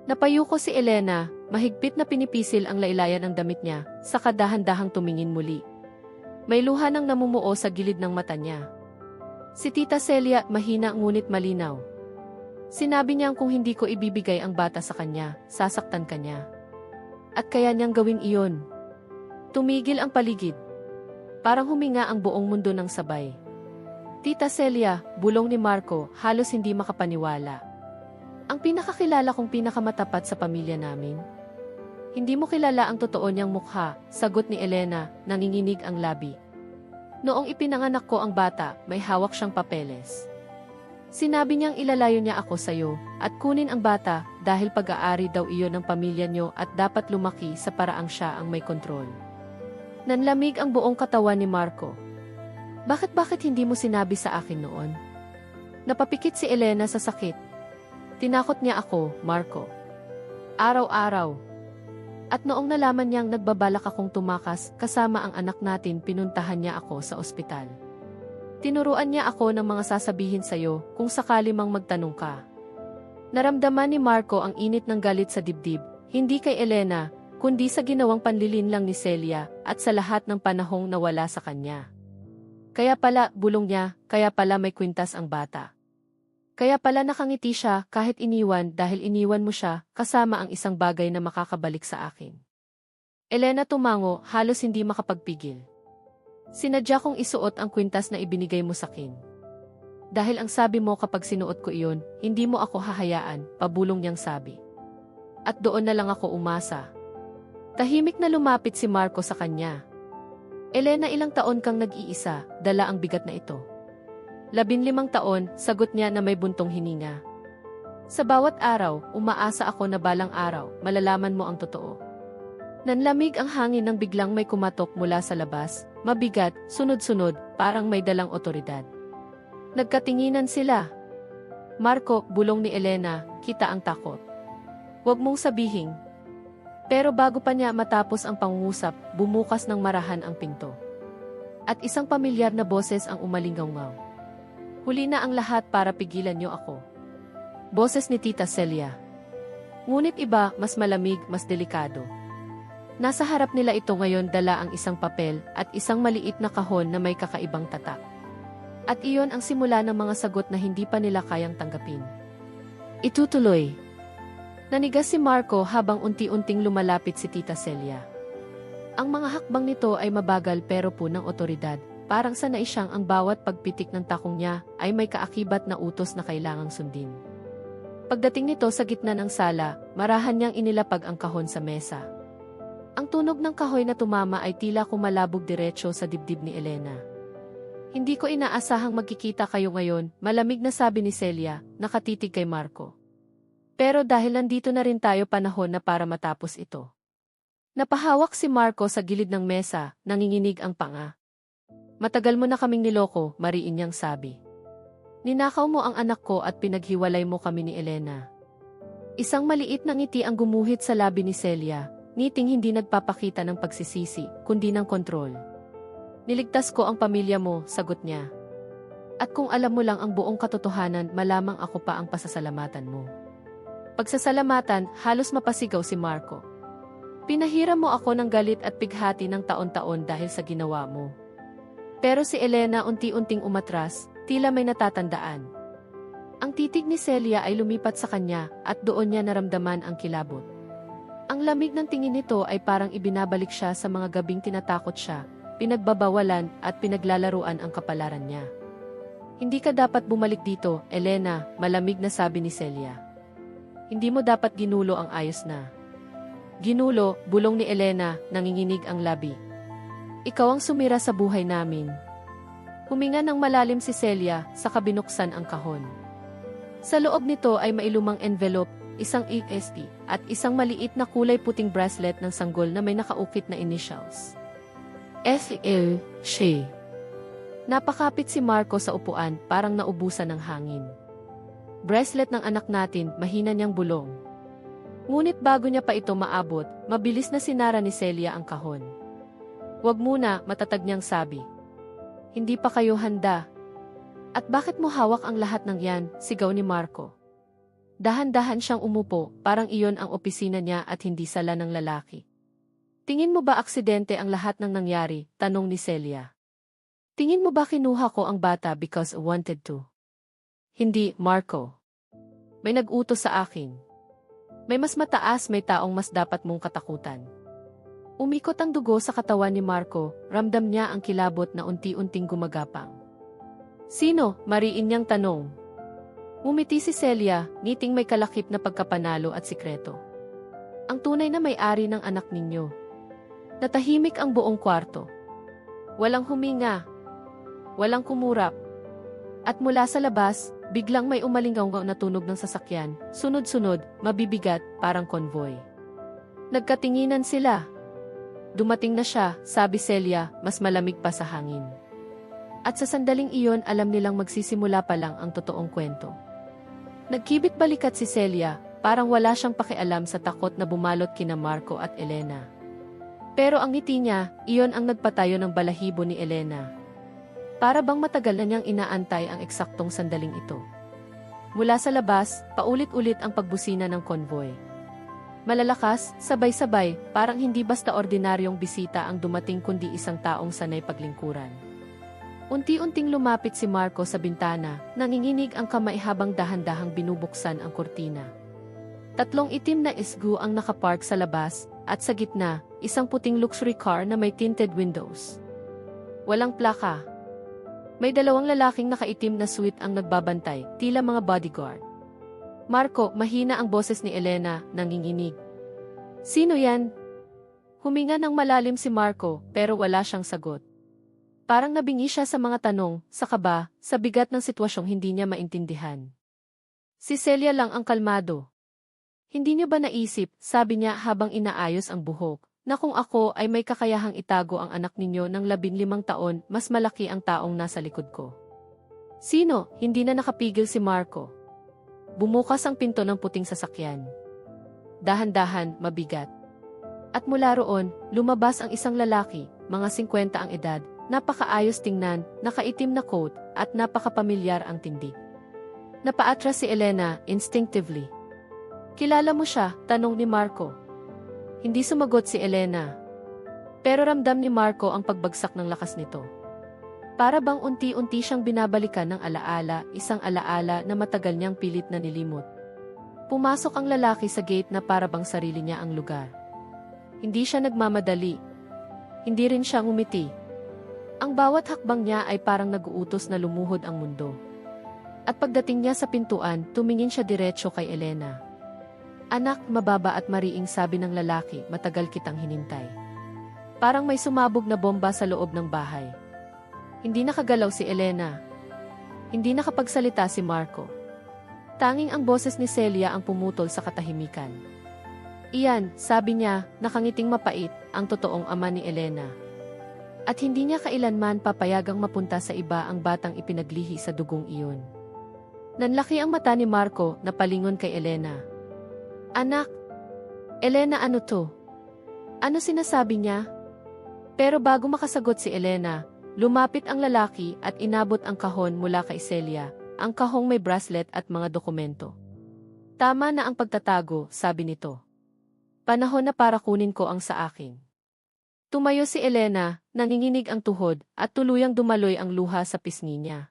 Napayuko si Elena, mahigpit na pinipisil ang laylayan ng damit niya, saka dahan-dahang tumingin muli. May luha nang namumuo sa gilid ng mata niya. Si Tita Celia, mahina ngunit malinaw. Sinabi niyang kung hindi ko ibibigay ang bata sa kanya, sasaktan kanya. At kaya niyang gawin iyon. Tumigil ang paligid. Parang huminga ang buong mundo ng sabay. Tita Celia, bulong ni Marco, halos hindi makapaniwala. Ang pinakakilala kong pinakamatapat sa pamilya namin. Hindi mo kilala ang totoo niyang mukha, sagot ni Elena, nanginginig ang labi. Noong ipinanganak ko ang bata, may hawak siyang papeles. Sinabi niyang ilalayo niya ako sa'yo at kunin ang bata dahil pag-aari daw iyon ng pamilya niyo at dapat lumaki sa paraang siya ang may kontrol. Nanlamig ang buong katawan ni Marco. Bakit hindi mo sinabi sa akin noon? Napapikit si Elena sa sakit. Tinakot niya ako, Marco. Araw-araw. At noong nalaman niyang nagbabalak akong tumakas kasama ang anak natin, pinuntahan niya ako sa ospital. Tinuruan niya ako ng mga sasabihin sa'yo kung sakali mang magtanong ka. Naramdaman ni Marco ang init ng galit sa dibdib, hindi kay Elena, kundi sa ginawang panlilinlang ni Celia at sa lahat ng panahong nawala sa kanya. Kaya pala, bulong niya, kaya pala may kwintas ang bata. Kaya pala nakangiti siya kahit iniwan dahil iniwan mo siya kasama ang isang bagay na makakabalik sa akin. Elena tumango, halos hindi makapagpigil. Sinadya kong isuot ang kwintas na ibinigay mo sa akin. Dahil ang sabi mo kapag sinuot ko iyon, hindi mo ako hahayaan, pabulong niyang sabi. At doon na lang ako umasa. Tahimik na lumapit si Marco sa kanya. Elena, ilang taon kang nag-iisa, dala ang bigat na ito. 15 taon, sagot niya na may buntong hininga. Sa bawat araw, umaasa ako na balang araw, malalaman mo ang totoo. Nanlamig ang hangin nang biglang may kumatok mula sa labas, mabigat, sunod-sunod, parang may dalang otoridad. Nagkatinginan sila. Marco, bulong ni Elena, kita ang takot. Huwag mong sabihin. Pero bago pa niya matapos ang pangungusap, bumukas ng marahan ang pinto. At isang pamilyar na boses ang umalingaw-ngaw. Huli na ang lahat para pigilan niyo ako. Boses ni Tita Celia. Ngunit iba, mas malamig, mas delikado. Nasa harap nila ito ngayon, dala ang isang papel at isang maliit na kahon na may kakaibang tatak. At iyon ang simula ng mga sagot na hindi pa nila kayang tanggapin. Itutuloy. Nanigas si Marco habang unti-unting lumalapit si Tita Celia. Ang mga hakbang nito ay mabagal pero punang otoridad, parang sanay siyang ang bawat pagpitik ng takong niya ay may kaakibat na utos na kailangang sundin. Pagdating nito sa gitna ng sala, marahan niyang inilapag ang kahon sa mesa. Ang tunog ng kahoy na tumama ay tila kumalabog diretso sa dibdib ni Elena. Hindi ko inaasahang magkikita kayo ngayon, malamig na sabi ni Celia, nakatitig kay Marco. Pero dahil nandito na rin tayo, panahon na para matapos ito. Napahawak si Marco sa gilid ng mesa, nanginginig ang panga. Matagal mo na kaming niloko, mariin niyang sabi. Ninakaw mo ang anak ko at pinaghiwalay mo kami ni Elena. Isang maliit na ngiti ang gumuhit sa labi ni Celia. Ngiting hindi nagpapakita ng pagsisisi, kundi ng kontrol. Niligtas ko ang pamilya mo, sagot niya. At kung alam mo lang ang buong katotohanan, malamang ako pa ang pasasalamatan mo. Pagsasalamatan, halos mapasigaw si Marco. Pinahiram mo ako ng galit at pighati ng taon-taon dahil sa ginawa mo. Pero si Elena unti-unting umatras, tila may natatandaan. Ang titig ni Celia ay lumipat sa kanya at doon niya naramdaman ang kilabot. Ang lamig ng tingin nito ay parang ibinabalik siya sa mga gabing tinatakot siya, pinagbabawalan at pinaglalaruan ang kapalaran niya. Hindi ka dapat bumalik dito, Elena, malamig na sabi ni Celia. Hindi mo dapat ginulo ang ayos na. Ginulo, bulong ni Elena, nanginginig ang labi. Ikaw ang sumira sa buhay namin. Huminga ng malalim si Celia, saka binuksan ang kahon. Sa loob nito ay mailumang envelope, isang EST, at isang maliit na kulay puting bracelet ng sanggol na may nakaukit na initials. F.L. Shea. Napakapit si Marco sa upuan, parang naubusan ng hangin. Bracelet ng anak natin, mahina niyang bulong. Ngunit bago niya pa ito maabot, mabilis na sinara ni Celia ang kahon. Huwag muna, matatag niyang sabi. Hindi pa kayo handa. At bakit mo hawak ang lahat ng yan, sigaw ni Marco. Dahan-dahan siyang umupo, parang iyon ang opisina niya at hindi sala ng lalaki. Tingin mo ba aksidente ang lahat ng nangyari? Tanong ni Celia. Tingin mo ba kinuha ko ang bata because I wanted to? Hindi, Marco. May nag-utos sa akin. May mas mataas, may taong mas dapat mong katakutan. Umikot ang dugo sa katawan ni Marco, ramdam niya ang kilabot na unti-unting gumagapang. Sino? Mariin niyang tanong. Umiti si Celia, ngiting may kalakip na pagkapanalo at sikreto. Ang tunay na may-ari ng anak ninyo. Natahimik ang buong kwarto. Walang huminga. Walang kumurap. At mula sa labas, biglang may umalingaw na tunog ng sasakyan, sunod-sunod, mabibigat, parang konvoy. Nagkatinginan sila. Dumating na siya, sabi Celia, mas malamig pa sa hangin. At sa sandaling iyon alam nilang magsisimula pa lang ang totoong kwento. Nagkibit balikat si Celia, parang wala siyang pakialam sa takot na bumalot kina Marco at Elena. Pero ang ngiti niya, iyon ang nagpatayo ng balahibo ni Elena. Para bang matagal na niyang inaantay ang eksaktong sandaling ito. Mula sa labas, paulit-ulit ang pagbusina ng konvoy. Malalakas, sabay-sabay, parang hindi basta ordinaryong bisita ang dumating kundi isang taong sanay paglingkuran. Unti-unting lumapit si Marco sa bintana, nanginginig ang kamay habang dahan-dahang binubuksan ang kurtina. 3 itim na SUV ang nakapark sa labas, at sa gitna, isang puting luxury car na may tinted windows. Walang plaka. May 2 lalaking nakaitim na suit ang nagbabantay, tila mga bodyguard. Marco, mahina ang boses ni Elena, nanginginig. Sino yan? Huminga ng malalim si Marco, pero wala siyang sagot. Parang nabingi siya sa mga tanong, sa kaba, sa bigat ng sitwasyong hindi niya maintindihan. Si Celia lang ang kalmado. Hindi niyo ba naisip, sabi niya habang inaayos ang buhok, na kung ako ay may kakayahang itago ang anak ninyo ng 15 taon, mas malaki ang taong nasa likod ko. Sino? Hindi na nakapigil si Marco. Bumukas ang pinto ng puting sasakyan. Dahan-dahan, mabigat. At mula roon, lumabas ang isang lalaki, mga 50 ang edad, napakaayos tingnan, nakaitim na coat, at napakapamilyar ang tindig. Napaatras si Elena, instinctively. Kilala mo siya, tanong ni Marco. Hindi sumagot si Elena. Pero ramdam ni Marco ang pagbagsak ng lakas nito. Para bang unti-unti siyang binabalikan ng alaala, isang alaala na matagal niyang pilit na nilimot. Pumasok ang lalaki sa gate na para bang sarili niya ang lugar. Hindi siya nagmamadali. Hindi rin siya ngumiti. Ang bawat hakbang niya ay parang nag-uutos na lumuhod ang mundo. At pagdating niya sa pintuan, tumingin siya diretso kay Elena. Anak, mababa at mariing sabi ng lalaki, matagal kitang hinintay. Parang may sumabog na bomba sa loob ng bahay. Hindi nakagalaw si Elena. Hindi nakapagsalita si Marco. Tanging ang boses ni Celia ang pumutol sa katahimikan. Iyan, sabi niya, nakangiting mapait, ang totoong ama ni Elena. At hindi niya kailanman papayagang mapunta sa iba ang batang ipinaglihi sa dugong iyon. Nanlaki ang mata ni Marco na palingon kay Elena. Anak! Elena, ano to? Ano sinasabi niya? Pero bago makasagot si Elena, lumapit ang lalaki at inabot ang kahon mula kay Celia, ang kahong may bracelet at mga dokumento. Tama na ang pagtatago, sabi nito. Panahon na para kunin ko ang sa akin. Tumayo si Elena, nanginginig ang tuhod, at tuluyang dumaloy ang luha sa pisngi niya.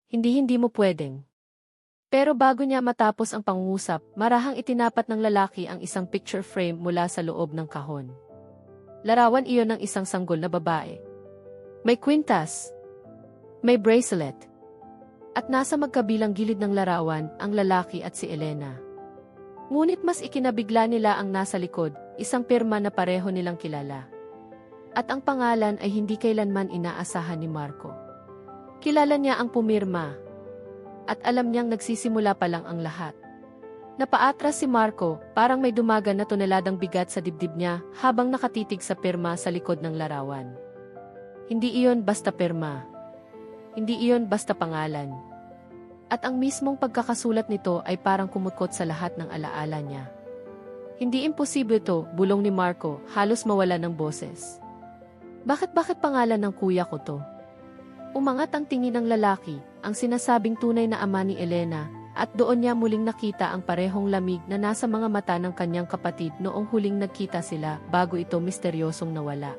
Hindi mo pwedeng. Pero bago niya matapos ang pangungusap, marahang itinapat ng lalaki ang isang picture frame mula sa loob ng kahon. Larawan iyon ng isang sanggol na babae. May kwintas. May bracelet. At nasa magkabilang gilid ng larawan, ang lalaki at si Elena. Ngunit mas ikinabigla nila ang nasa likod, isang pirma na pareho nilang kilala. At ang pangalan ay hindi kailanman inaasahan ni Marco. Kilala niya ang pumirma. At alam niyang nagsisimula pa lang ang lahat. Napaatras si Marco, parang may dumagan na toneladang bigat sa dibdib niya habang nakatitig sa pirma sa likod ng larawan. Hindi iyon basta pirma. Hindi iyon basta pangalan. At ang mismong pagkakasulat nito ay parang kumukot sa lahat ng alaala niya. Hindi imposible to, bulong ni Marco, halos mawala ng boses. Bakit pangalan ng kuya ko to? Umangat ang tingin ng lalaki, ang sinasabing tunay na ama ni Elena, at doon niya muling nakita ang parehong lamig na nasa mga mata ng kanyang kapatid noong huling nagkita sila bago ito misteryosong nawala.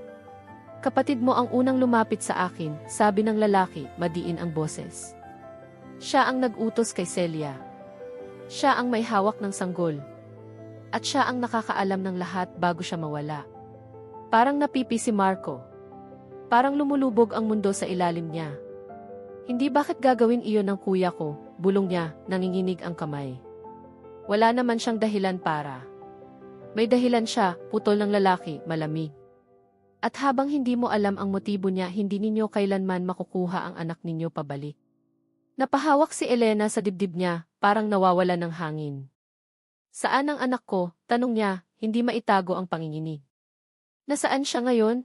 Kapatid mo ang unang lumapit sa akin, sabi ng lalaki, madiin ang boses. Siya ang nag-utos kay Celia. Siya ang may hawak ng sanggol. At siya ang nakakaalam ng lahat bago siya mawala. Parang napipi si Marco. Parang lumulubog ang mundo sa ilalim niya. Hindi bakit gagawin iyon ng kuya ko, bulong niya, nanginginig ang kamay. Wala naman siyang dahilan para. May dahilan siya, putol ng lalaki, malamig. At habang hindi mo alam ang motibo niya, hindi ninyo kailanman makukuha ang anak ninyo pabalik. Napahawak si Elena sa dibdib niya, parang nawawala ng hangin. Saan ang anak ko? Tanong niya, hindi maitago ang panginginig. Nasaan siya ngayon?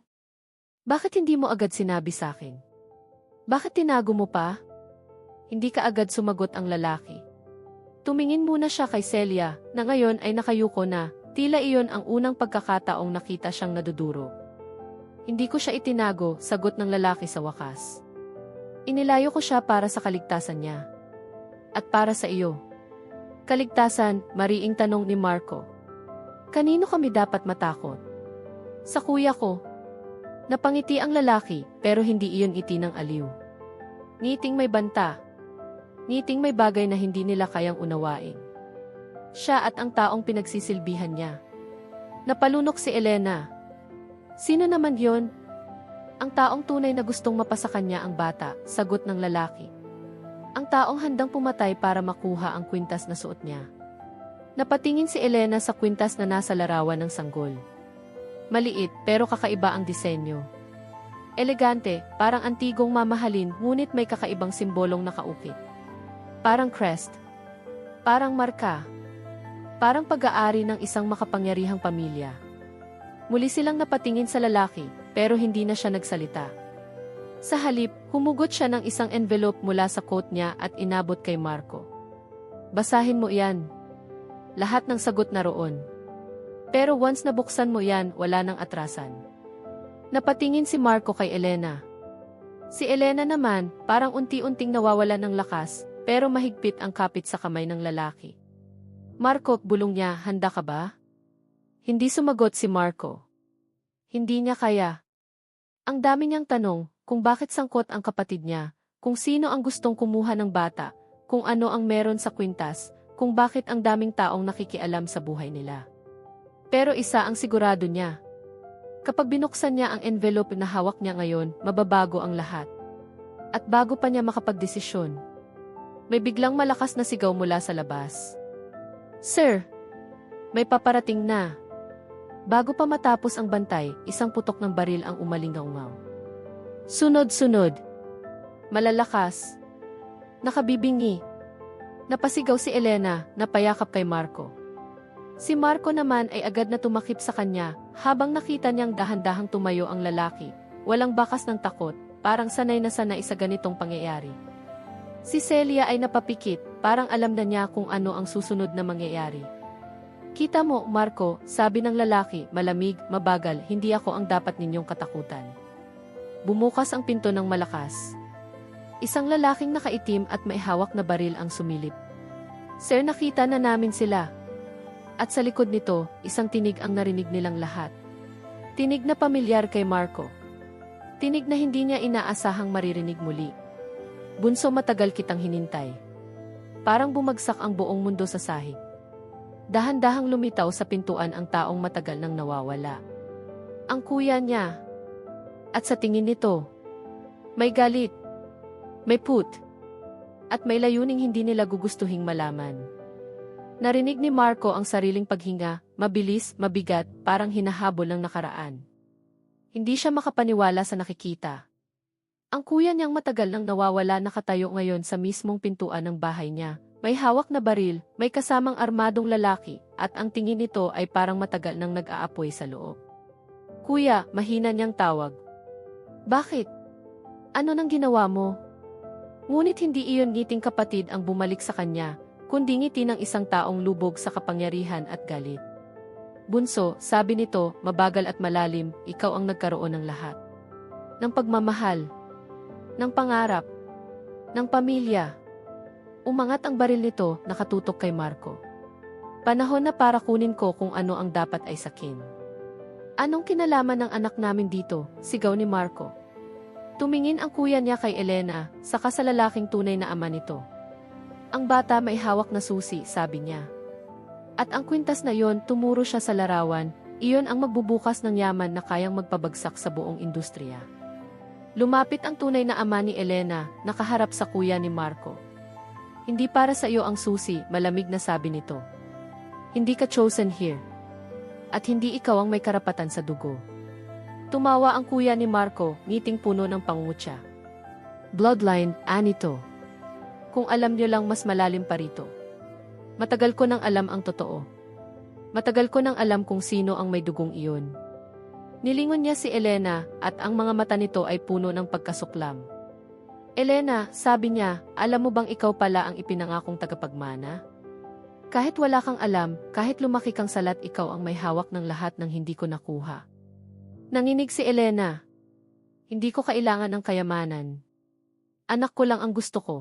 Bakit hindi mo agad sinabi sa akin? Bakit tinago mo pa? Hindi ka agad sumagot ang lalaki. Tumingin muna siya kay Celia, na ngayon ay nakayuko na, tila iyon ang unang pagkakataong nakita siyang naduduro. Hindi ko siya itinago, sagot ng lalaki sa wakas. Inilayo ko siya para sa kaligtasan niya. At para sa iyo. Kaligtasan, mariing tanong ni Marco. Kanino kami dapat matakot? Sa kuya ko. Napangiti ang lalaki, pero hindi iyon ngiti ng aliw. Ngiting may banta. Ngiting may bagay na hindi nila kayang unawain. Siya at ang taong pinagsisilbihan niya. Napalunok si Elena. Sino naman yon? Ang taong tunay na gustong mapasa kanya ang bata, sagot ng lalaki. Ang taong handang pumatay para makuha ang kwintas na suot niya. Napatingin si Elena sa kwintas na nasa larawan ng sanggol. Maliit pero kakaiba ang disenyo. Elegante, parang antigong mamahalin ngunit may kakaibang simbolong nakaukit. Parang crest. Parang marka. Parang pag-aari ng isang makapangyarihang pamilya. Muli silang napatingin sa lalaki, pero hindi na siya nagsalita. Sa halip, humugot siya ng isang envelope mula sa coat niya at inabot kay Marco. Basahin mo yan. Lahat ng sagot na roon. Pero once nabuksan mo yan, wala nang atrasan. Napatingin si Marco kay Elena. Si Elena naman, parang unti-unting nawawala ng lakas, pero mahigpit ang kapit sa kamay ng lalaki. Marco, bulong niya, handa ka ba? Hindi sumagot si Marco. Hindi niya kaya. Ang dami niyang tanong, kung bakit sangkot ang kapatid niya, kung sino ang gustong kumuha ng bata, kung ano ang meron sa kwintas, kung bakit ang daming taong nakikialam sa buhay nila. Pero isa ang sigurado niya. Kapag binuksan niya ang envelope na hawak niya ngayon, mababago ang lahat. At bago pa niya makapagdesisyon, may biglang malakas na sigaw mula sa labas. Sir! May paparating na. Bago pa matapos ang bantay, isang putok ng baril ang umalingaw-ngaw. Sunod-sunod. Malalakas. Nakabibingi. Napasigaw si Elena, napayakap kay Marco. Si Marco naman ay agad na tumakip sa kanya, habang nakita niyang dahan-dahang tumayo ang lalaki, walang bakas ng takot, parang sanay na sanay sa ganitong pangyayari. Si Celia ay napapikit, parang alam na niya kung ano ang susunod na mangyayari. Kita mo, Marco, sabi ng lalaki, malamig, mabagal, hindi ako ang dapat ninyong katakutan. Bumukas ang pinto ng malakas. Isang lalaking nakaitim at may hawak na baril ang sumilip. Sir, nakita na namin sila. At sa likod nito, isang tinig ang narinig nilang lahat. Tinig na pamilyar kay Marco. Tinig na hindi niya inaasahang maririnig muli. Bunso, matagal kitang hinintay. Parang bumagsak ang buong mundo sa sahig. Dahan-dahang lumitaw sa pintuan ang taong matagal nang nawawala. Ang kuya niya. At sa tingin nito, may galit, may put, at may layuning hindi nila gugustuhing malaman. Narinig ni Marco ang sariling paghinga, mabilis, mabigat, parang hinahabol ng nakaraan. Hindi siya makapaniwala sa nakikita. Ang kuya niyang matagal nang nawawala nakatayo ngayon sa mismong pintuan ng bahay niya. May hawak na baril, may kasamang armadong lalaki, at ang tingin nito ay parang matagal nang nag-aapoy sa loob. Kuya, mahina niyang tawag. Bakit? Ano nang ginawa mo? Ngunit hindi iyon ngiting kapatid ang bumalik sa kanya, kundi ngiti ng isang taong lubog sa kapangyarihan at galit. Bunso, sabi nito, mabagal at malalim, ikaw ang nagkaroon ng lahat. Ng pagmamahal. Ng pangarap. Ng pamilya. Umangat ang baril nito, nakatutok kay Marco. Panahon na para kunin ko kung ano ang dapat ay sakin. Anong kinalaman ng anak namin dito? Sigaw ni Marco. Tumingin ang kuya niya kay Elena, saka sa lalaking tunay na ama nito. Ang bata may hawak na susi, sabi niya. At ang kwintas na yon, tumuro siya sa larawan, iyon ang magbubukas ng yaman na kayang magpabagsak sa buong industriya. Lumapit ang tunay na ama ni Elena, nakaharap sa kuya ni Marco. Hindi para sa iyo ang susi, malamig na sabi nito. Hindi ka chosen here. At hindi ikaw ang may karapatan sa dugo. Tumawa ang kuya ni Marco, ngiting puno ng pangungutya. Bloodline, anito. Kung alam niyo lang mas malalim pa rito. Matagal ko nang alam ang totoo. Matagal ko nang alam kung sino ang may dugong iyon. Nilingon niya si Elena at ang mga mata nito ay puno ng pagkasuklam. Elena, sabi niya, alam mo bang ikaw pala ang ipinangakong tagapagmana? Kahit wala kang alam, kahit lumaki kang salat, ikaw ang may hawak ng lahat ng hindi ko nakuha. Nanginig si Elena. Hindi ko kailangan ng kayamanan. Anak ko lang ang gusto ko.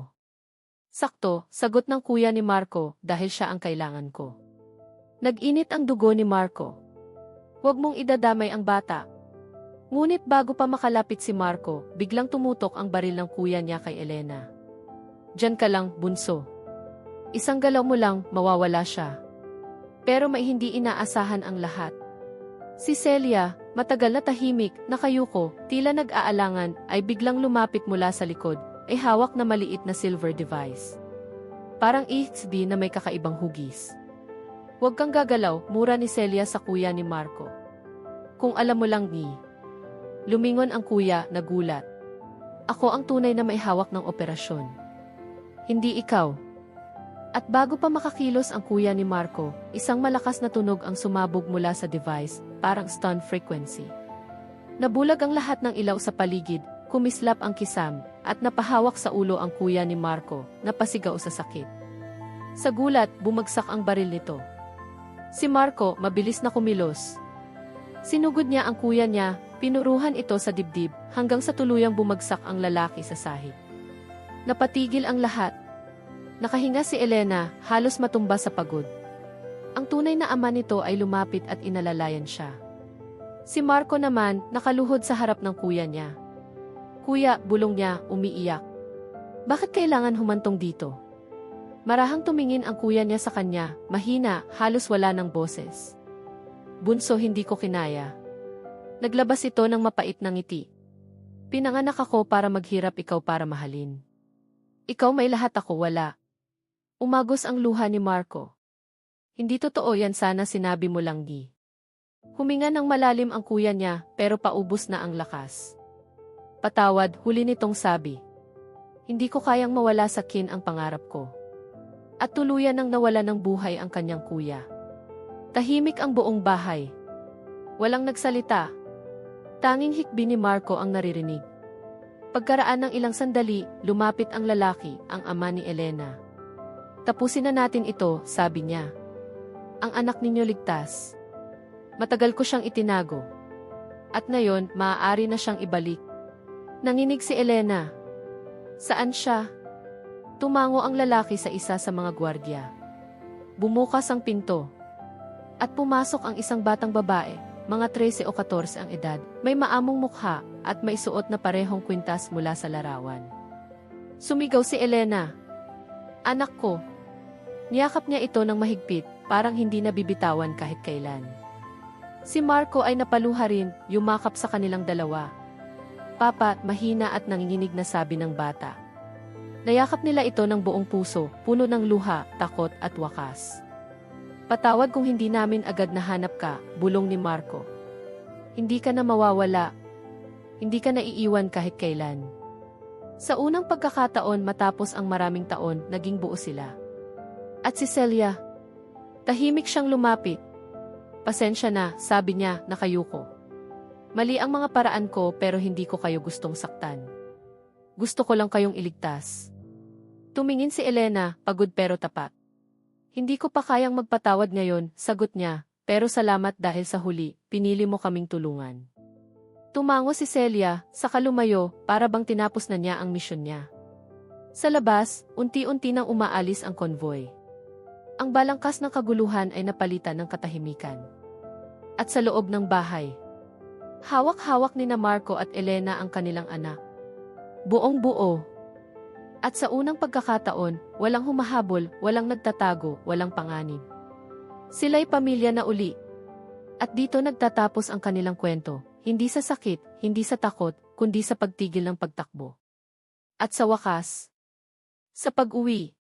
Sakto, sagot ng kuya ni Marco dahil siya ang kailangan ko. Nag-init ang dugo ni Marco. Huwag mong idadamay ang bata. Ngunit bago pa makalapit si Marco, biglang tumutok ang baril ng kuya niya kay Elena. Diyan ka lang, bunso. Isang galaw mo lang, mawawala siya. Pero may hindi inaasahan ang lahat. Si Celia, matagal na tahimik, nakayuko, tila nag-aalangan, ay biglang lumapit mula sa likod, ay hawak na maliit na silver device. Parang EXP na may kakaibang hugis. Huwag kang gagalaw, mura ni Celia sa kuya ni Marco. Kung alam mo lang ni. Lumingon ang kuya, nagulat. Ako ang tunay na may hawak ng operasyon. Hindi ikaw. At bago pa makakilos ang kuya ni Marco, isang malakas na tunog ang sumabog mula sa device, parang stun frequency. Nabulag ang lahat ng ilaw sa paligid, kumislap ang kisam, at napahawak sa ulo ang kuya ni Marco, napasigaw sa sakit. Sa gulat, bumagsak ang baril nito. Si Marco, mabilis na kumilos. Sinugod niya ang kuya niya, pinuruhan ito sa dibdib, hanggang sa tuluyang bumagsak ang lalaki sa sahig. Napatigil ang lahat. Nakahinga si Elena, halos matumba sa pagod. Ang tunay na ama nito ay lumapit at inalalayan siya. Si Marco naman, nakaluhod sa harap ng kuya niya. Kuya, bulong niya, umiiyak. Bakit kailangan humantong dito? Marahang tumingin ang kuya niya sa kanya, mahina, halos wala ng boses. Bunso, hindi ko kinaya. Naglabas ito ng mapait na ngiti. Pinanganak ako para maghirap, ikaw para mahalin. Ikaw may lahat, ako wala. Umagos ang luha ni Marco. Hindi totoo yan, sana sinabi mo lang di. Huminga ng malalim ang kuya niya, pero paubos na ang lakas. Patawad, huli nitong sabi. Hindi ko kayang mawala sa kin ang pangarap ko. At tuluyan nang nawala ng buhay ang kanyang kuya. Tahimik ang buong bahay. Walang nagsalita. Tanging hikbi ni Marco ang naririnig. Pagkaraan ng ilang sandali, lumapit ang lalaki, ang ama ni Elena. Tapusin na natin ito, sabi niya. Ang anak ninyo ligtas. Matagal ko siyang itinago. At ngayon, maaari na siyang ibalik. Nanginig si Elena. Saan siya? Tumango ang lalaki sa isa sa mga gwardiya. Bumukas ang pinto. At pumasok ang isang batang babae, mga 13 o 14 ang edad, may maamong mukha at may suot na parehong kwintas mula sa larawan. Sumigaw si Elena. Anak ko. Niyakap niya ito ng mahigpit, parang hindi nabibitawan kahit kailan. Si Marco ay napaluha rin, yumakap sa kanilang dalawa. Papa, mahina at nanginginig na sabi ng bata. Nayakap nila ito ng buong puso, puno ng luha, takot at wakas. Patawad kung hindi namin agad nahanap ka, bulong ni Marco. Hindi ka na mawawala. Hindi ka na iiwan kahit kailan. Sa unang pagkakataon matapos ang maraming taon, naging buo sila. At si Celia, tahimik siyang lumapit. Pasensya na, sabi niya, nakayuko. Mali ang mga paraan ko pero hindi ko kayo gustong saktan. Gusto ko lang kayong iligtas. Tumingin si Elena, pagod pero tapat. Hindi ko pa kayang magpatawad ngayon, sagot niya, pero salamat dahil sa huli, pinili mo kaming tulungan. Tumango si Celia, saka lumayo, para bang tinapos na niya ang misyon niya. Sa labas, unti-unti nang umaalis ang konvoy. Ang balangkas ng kaguluhan ay napalitan ng katahimikan. At sa loob ng bahay, hawak-hawak ni na Marco at Elena ang kanilang anak. Buong buo. At sa unang pagkakataon, walang humahabol, walang nagtatago, walang panganib. Sila'y pamilya na uli. At dito nagtatapos ang kanilang kwento, hindi sa sakit, hindi sa takot, kundi sa pagtigil ng pagtakbo. At sa wakas, sa pag-uwi.